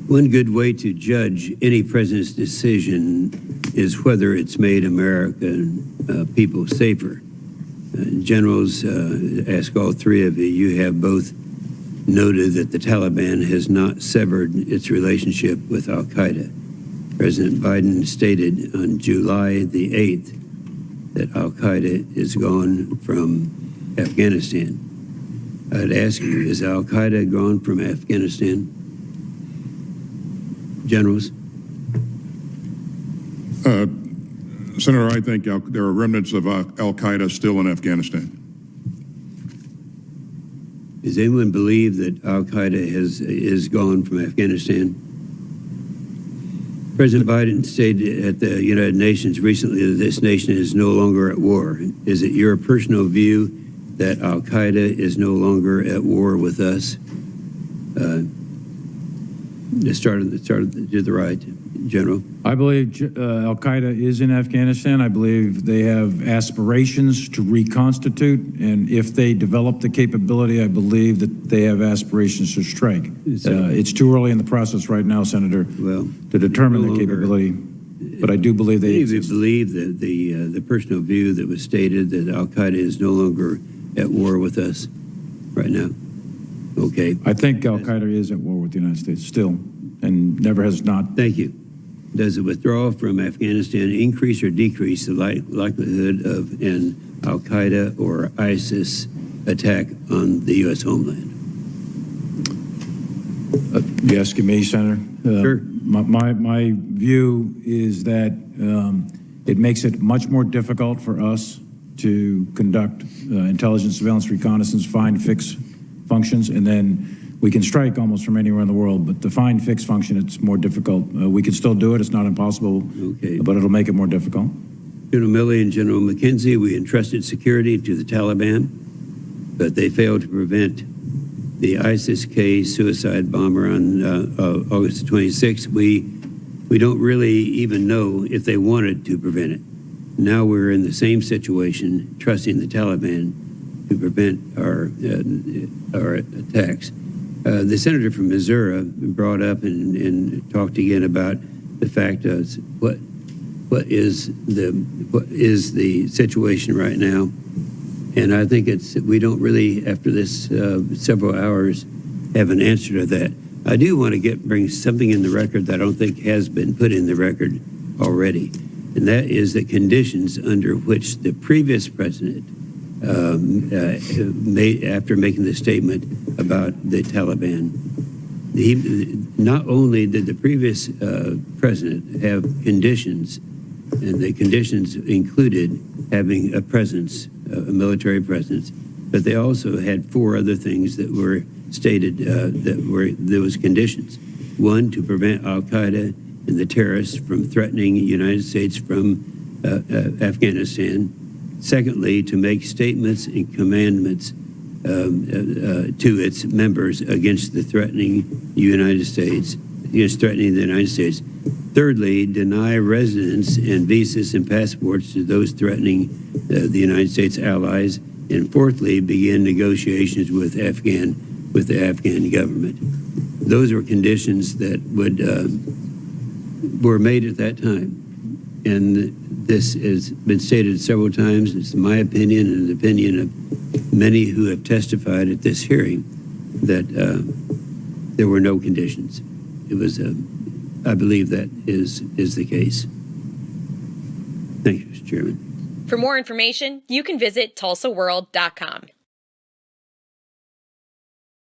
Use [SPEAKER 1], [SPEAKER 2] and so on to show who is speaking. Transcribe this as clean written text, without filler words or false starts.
[SPEAKER 1] One good way to judge any president's decision is whether it's made American people safer. Generals, ask all three of you, you have both noted that the Taliban has not severed its relationship with Al-Qaeda. President Biden stated on July the 8th that Al-Qaeda is gone from Afghanistan. I'd ask you, is Al-Qaeda gone from Afghanistan? Generals?
[SPEAKER 2] Senator, I think there are remnants of Al-Qaeda still in Afghanistan.
[SPEAKER 1] Does anyone believe that Al-Qaeda is gone from Afghanistan? President Biden stated at the United Nations recently that this nation is no longer at war. Is it your personal view that Al-Qaeda is no longer at war with us? Start to the right, General.
[SPEAKER 3] I believe Al-Qaeda is in Afghanistan. I believe they have aspirations to reconstitute, and if they develop the capability, I believe that they have aspirations to strike. It's too early in the process right now, Senator, to determine the capability, but I do believe they exist.
[SPEAKER 1] Do you believe that the personal view that was stated that Al-Qaeda is no longer at war with us right now? Okay.
[SPEAKER 3] I think Al-Qaeda is at war with the United States still, and never has not.
[SPEAKER 1] Thank you. Does the withdrawal from Afghanistan increase or decrease the likelihood of an Al-Qaeda or ISIS attack on the U.S. homeland?
[SPEAKER 3] You asking me, Senator?
[SPEAKER 1] Sure.
[SPEAKER 3] My view is that it makes it much more difficult for us to conduct intelligence, surveillance, reconnaissance, find, fix functions, and then we can strike almost from anywhere in the world, but the find, fix function, it's more difficult. We can still do it. It's not impossible,
[SPEAKER 1] okay,
[SPEAKER 3] but it'll make it more difficult.
[SPEAKER 1] General Milley and General McKenzie, we entrusted security to the Taliban, but they failed to prevent the ISIS-K suicide bomber on August 26th. We don't really even know if they wanted to prevent it. Now we're in the same situation, trusting the Taliban to prevent our attacks. The senator from Missouri brought up and talked again about the fact of what is the situation right now, and I think we don't really, after this several hours, have an answer to that. I do want to bring something in the record that I don't think has been put in the record already, and that is the conditions under which the previous president made after making the statement about the Taliban. Not only did the previous president have conditions, and the conditions included having a presence, a military presence, but they also had four other things that were stated that were those conditions. One, to prevent Al-Qaeda and the terrorists from threatening the United States from Afghanistan. Secondly, to make statements and commandments to its members against the threatening the United States. Thirdly, deny residence and visas and passports to those threatening the United States allies. And fourthly, begin negotiations with the Afghan government. Those were conditions that were made at that time. And this has been stated several times. It's my opinion and the opinion of many who have testified at this hearing that there were no conditions. It was, I believe that is the case. Thank you, Mr. Chairman.
[SPEAKER 4] For more information, you can visit TulsaWorld.com.